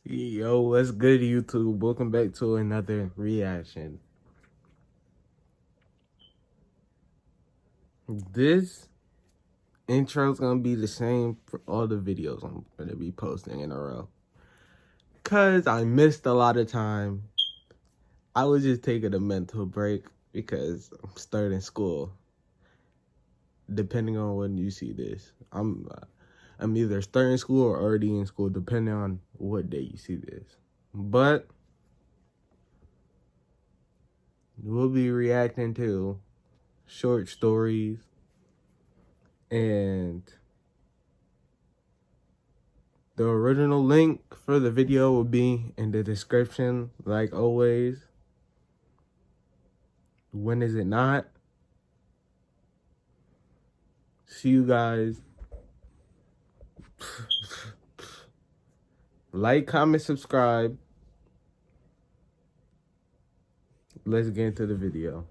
Yo, what's good, YouTube? Welcome back to another reaction. This intro's gonna be the same for all the videos I'm gonna be posting in a row. Cause I missed a lot of time. I was just taking a mental break because I'm starting school. Depending on when you see this, I'm either starting school or already in school, depending on what day you see this. But we'll be reacting to short stories and the original link for the video will be in the description, like always. When is it not? See you guys. Like, comment, subscribe. Let's get into the video.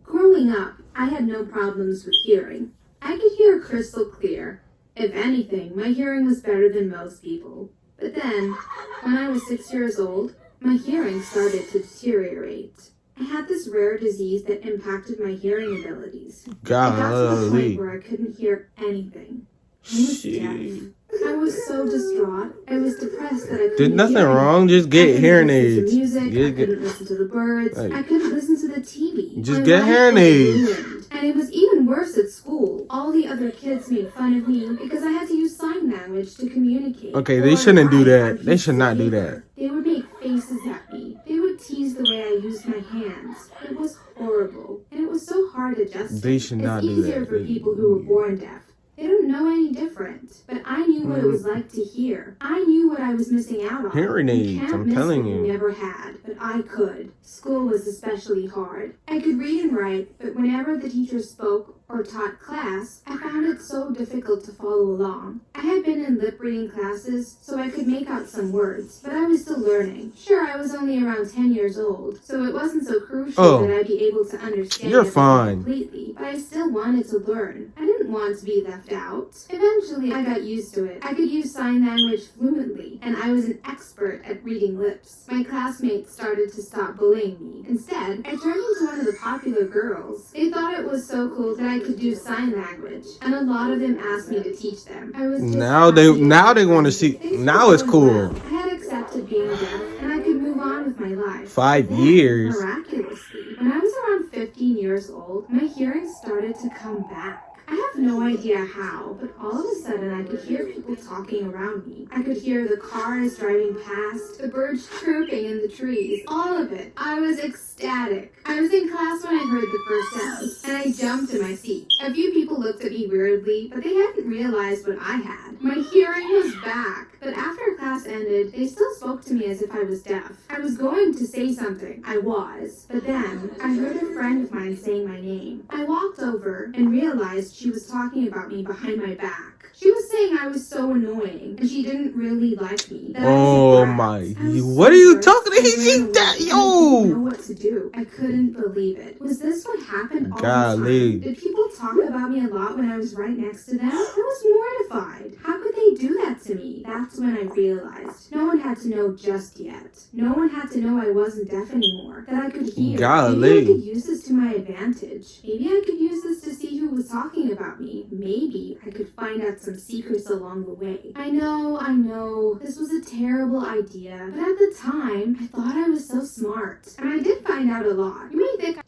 Growing up, I had no problems with hearing. I could hear crystal clear. If anything, my hearing was better than most people. But then, when I was 6 years old, my hearing started to deteriorate. I had this rare disease that impacted my hearing abilities. It got to the point where I couldn't hear anything. I was deaf. I was so distraught. I was depressed that I couldn't Did nothing hear wrong. Just get hearing aids. Music. I couldn't listen to the birds. I couldn't listen to the TV. Just get hearing aids. And it was even worse at school. All the other kids made fun of me because I had to use sign language to communicate. Okay, they shouldn't do that. They should not do that. They would make faces at me. They would tease the way I used my hands. It was horrible. And it was so hard adjusting. They should not do that. It's easier for people who were born deaf. They don't know any different. But I knew what it was like to hear. I knew what I was missing out on. Hearing aids, I'm telling you. Never had, but I could. School was especially hard. I could read and write, but whenever the teacher spoke or taught class, I found it so difficult to follow along. I had been in lip reading classes, so I could make out some words, but I was still learning. Sure, I was only around 10 years old, so it wasn't so crucial that I'd be able to understand everything completely, but I still wanted to learn. I didn't want to be left out. Eventually, I got used to it. I could use sign language fluently, and I was an expert at reading lips. My classmates started to stop bullying me. Instead, I turned into one of the popular girls. They thought it was so cool that I could do sign language, and a lot of them asked me to teach them. I was now they want to see. Now it's cool. Well. I had accepted being deaf, and I could move on with my life. 5 years. Miraculously, when I was around 15 years old, my hearing started to come back. I have no idea how, but all of a sudden I could hear people talking around me. I could hear the cars driving past, the birds chirping in the trees, all of it. I was ecstatic. I was in class when I heard the first sounds, and I jumped in my seat. A few people looked at me weirdly, but they hadn't realized what I had. My hearing was back, but after class ended, they still spoke to me as if I was deaf. I was going to say something. I was. But then, I heard a friend of mine saying my name. I walked over and realized she was talking about me behind my back. She was saying I was so annoying, and she didn't really like me. Oh my! What are you talking to? He's that yo. I didn't know what to do. I couldn't believe it. Was this what happened all the time? Did people talk about me a lot when I was right next to them? I was mortified. How could they do that to me? That's when I realized no one had to know just yet. No one had to know I wasn't deaf anymore. That I could hear. Maybe I could use this to my advantage. Maybe I could use this to see who was talking about me. Maybe I could find out some secrets along the way. I know, this was a terrible idea, but at the time, I thought I was so smart. And I did find out a lot. You may think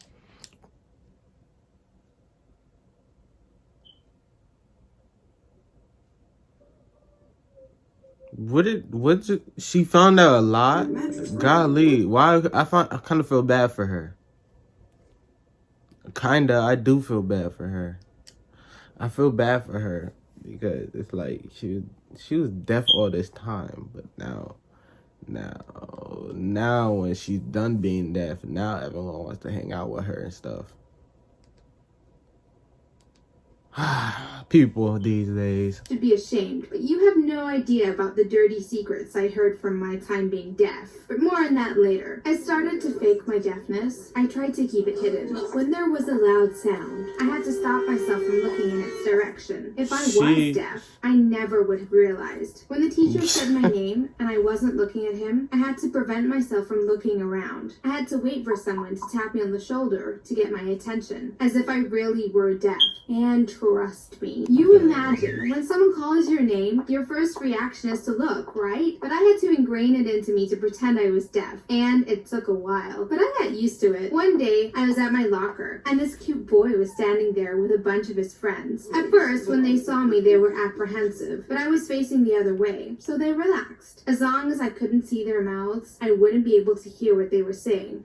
She found out a lot? Golly, why? I kind of feel bad for her. I do feel bad for her. I feel bad for her because it's like she was deaf all this time, but now when she's done being deaf, now everyone wants to hang out with her and stuff. People these days. To be ashamed, but you have no idea about the dirty secrets I heard from my time being deaf. But more on that later. I started to fake my deafness. I tried to keep it hidden. When there was a loud sound, I had to stop myself from looking in its direction. If I was deaf, I never would have realized. When the teacher said my name and I wasn't looking at him, I had to prevent myself from looking around. I had to wait for someone to tap me on the shoulder to get my attention, as if I really were deaf. And trust me, you imagine, when someone calls your name, your first reaction is to look, right? But I had to ingrain it into me to pretend I was deaf, and it took a while. But I got used to it. One day, I was at my locker, and this cute boy was standing there with a bunch of his friends. At first, when they saw me, they were apprehensive, but I was facing the other way, so they relaxed. As long as I couldn't see their mouths, I wouldn't be able to hear what they were saying.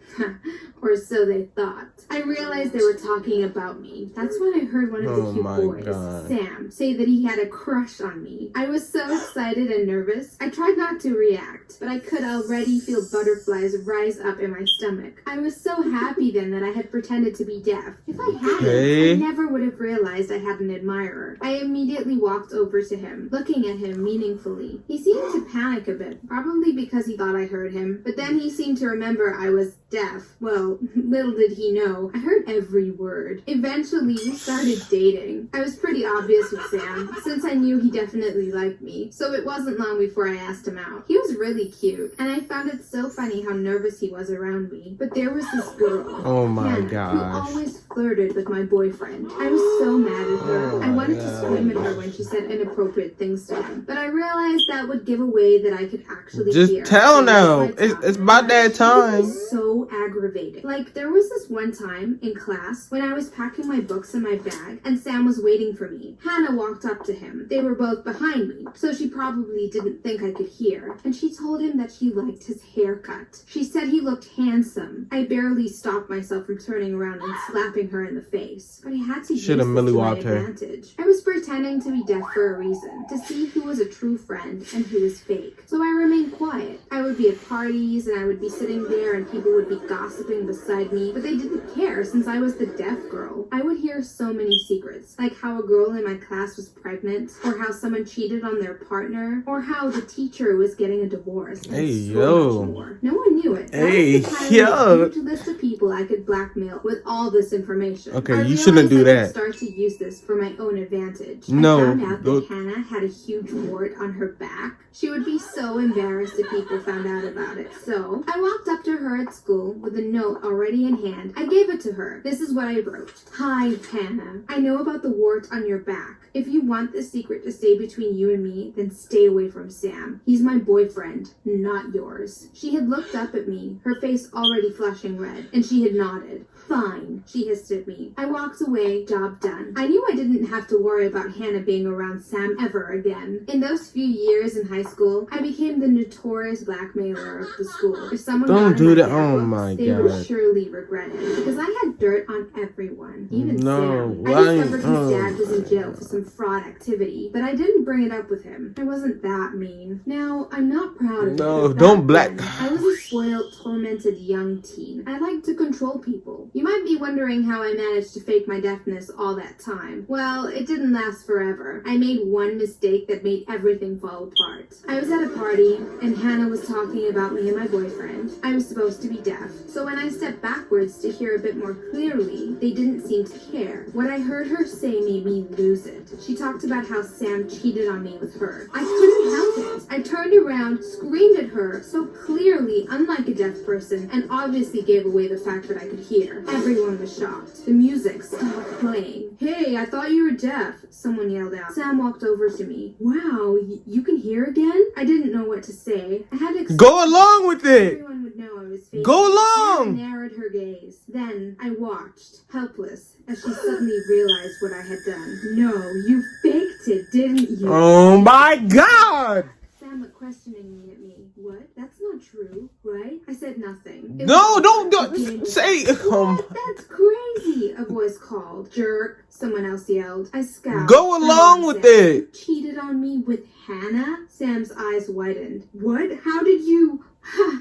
Or so they thought. I realized they were talking about me. That's when I heard one of the cute boys, Sam, say that he had a crush on me. I was so excited and nervous. I tried not to react, but I could already feel butterflies rise up in my stomach. I was so happy then that I had pretended to be deaf. If I hadn't, I never would have realized I had an admirer. I immediately walked over to him, looking at him meaningfully. He seemed to panic a bit, probably because he thought I heard him, but then he seemed to remember I was deaf. Well, little did he know, I heard every word. Eventually, we started dating. I was pretty obvious with Sam, since I knew he definitely liked me, so it wasn't long before I asked him out. He was really cute, and I found it so funny how nervous he was around me. But there was this girl, Hannah, who always flirted with my boyfriend. I was so mad at her. I wanted to scream at her when she said inappropriate things to him, but I realized that would give away that I could actually hear. Just tell now. It's about that time. It was so aggravating. Like, there was this one time in class when I was packing my books in my bag and Sam was waiting for me. Hannah walked up to him. They were both behind me, so she probably didn't think I could hear. And she told him that she liked his haircut. She said he looked handsome. I barely stopped myself from turning around and slapping her in the face. But I had to use this to my advantage. I was pretending to be deaf for a reason, to see who was a true friend and who was fake. So I remained quiet. I would be at parties and I would be sitting there and people would be gossiping beside me, but they didn't care since I was the deaf girl. I would hear so many secrets, like how a girl in my class was pregnant, or how someone cheated on their partner, or how the teacher was getting a divorce, and so much more. No one knew it. A huge list of people I could blackmail with all this information. Okay, you shouldn't do that. I start to use this for my own advantage. I found out that Hannah had a huge wart on her back. She would be so embarrassed if people found out about it. So I walked up to her at school with a note already in hand. I gave it to her. This is what I wrote. Hi, Hannah. I know about the wart on your back. If you want this secret to stay between you and me, then stay away from Sam. He's my boyfriend, not yours. She had looked up at me, her face already flushing red, and she had nodded. Fine, she hissed at me. I walked away, job done. I knew I didn't have to worry about Hannah being around Sam ever again. In those few years in high school, I became the notorious blackmailer of the school. If someone they would surely regret it. Because I had dirt on everyone, even Sam. I discovered his dad was in jail for some fraud activity, but I didn't bring it up with him. I wasn't that mean. Now, I'm not proud of it. No, don't black. I was a spoiled, tormented young teen. I liked to control people. You might be wondering how I managed to fake my deafness all that time. Well, it didn't last forever. I made one mistake that made everything fall apart. I was at a party, and Hannah was talking about me and my boyfriend. I was supposed to be deaf, so when I stepped backwards to hear a bit more clearly, they didn't seem to care. What I heard her say made me lose it. She talked about how Sam cheated on me with her. I couldn't help it. I turned around, screamed at her, so clearly unlike a deaf person, and obviously gave away the fact that I could hear. Everyone was shocked. The music stopped playing. Hey, I thought you were deaf, someone yelled out. Sam walked over to me. Wow, you can hear again? I didn't know what to say. I had to go along with it. Everyone would know I was faking. Go along. Hannah narrowed her gaze. Then I watched, helpless, as she suddenly realized what I had done. No, you faked it, didn't you? Oh my God! Sam looked questioningly at me. What? That's not true, right? I said nothing. No, don't say. That's crazy, a voice called. Jerk, someone else yelled. I scowled. Go along with it. You cheated on me with Hannah? Sam's eyes widened. What? How did you...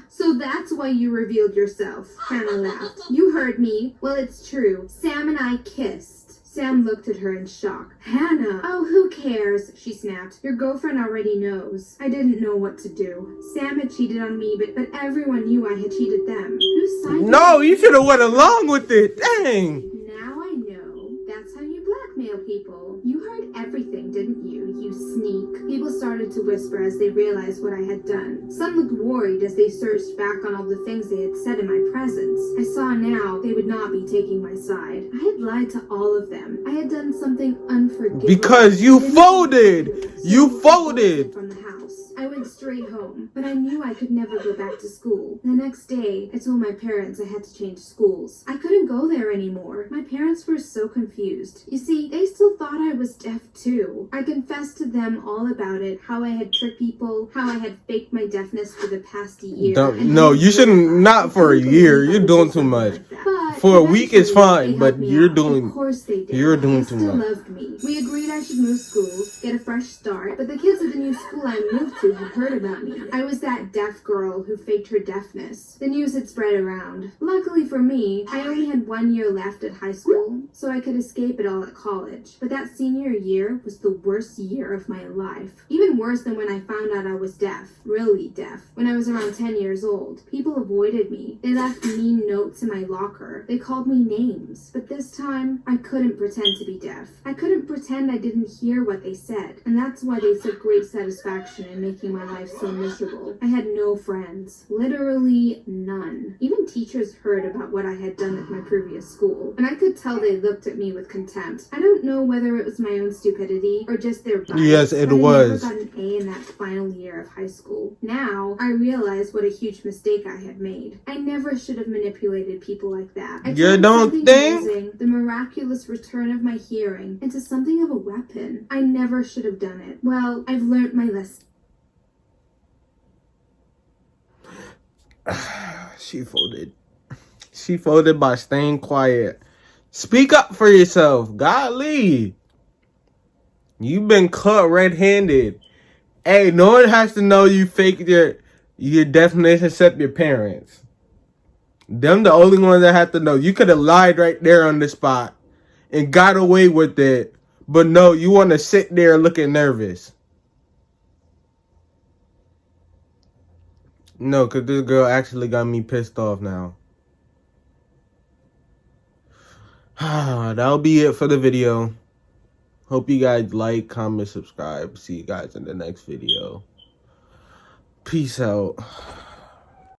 So that's why you revealed yourself, Hannah laughed. You heard me. Well, it's true. Sam and I kissed. Sam looked at her in shock. Hannah! Oh, who cares? She snapped. Your girlfriend already knows. I didn't know what to do. Sam had cheated on me, but everyone knew I had cheated them. Whose side? No, you should have went along with it. Dang. Now I know. That's how you blackmail people. You heard everything, didn't you? You sneak. People started to whisper as they realized what I had done. Some looked worried as they searched back on all the things they had said in my presence. I saw now they would not be taking my side. I had lied to all of them. I had done something unforgivable. Because you folded. You folded. From the house. I went straight home, but I knew I could never go back to school. The next day, I told my parents I had to change schools. I couldn't go there anymore. My parents were so confused. You see, they still thought I was deaf too. I confessed to them all about it, how I had tricked people, how I had faked my deafness for the past year. No, you shouldn't. Not for a year. You're doing too much. For a week is fine, but you're doing. Of course they did. You're doing They too still much. loved me. We agreed I should move schools, get a fresh start, but the kids at the new school I moved to had heard about me. I was that deaf girl who faked her deafness. The news had spread around. Luckily for me, I only had 1 year left at high school, so I could escape it all at college. But that senior year was the worst year of my life. Even worse than when I found out I was deaf. Really deaf. When I was around 10 years old. People avoided me. They left mean notes in my locker. They called me names. But this time, I couldn't pretend to be deaf. I couldn't pretend I didn't hear what they said. And that's why they took great satisfaction in making my life so miserable. I had no friends. Literally none. Even teachers heard about what I had done at my previous school. And I could tell they looked at me with contempt. I don't know whether it was my own stupidity or just their bias. Yes, it but was. I never got an A in that final year of high school. Now, I realize what a huge mistake I had made. I never should have manipulated people like that. I You turned don't something think? amazing, the miraculous return of my hearing, into something of a weapon. I never should have done it. Well, I've learned my lesson. She folded. She folded by staying quiet. Speak up for yourself. Golly. You've been caught red-handed. Hey, no one has to know you faked your deafness except your parents. Them the only ones that have to know. You could have lied right there on the spot and got away with it. But no, you want to sit there looking nervous. No, because this girl actually got me pissed off now. That'll be it for the video. Hope you guys like, comment, subscribe. See you guys in the next video. Peace out.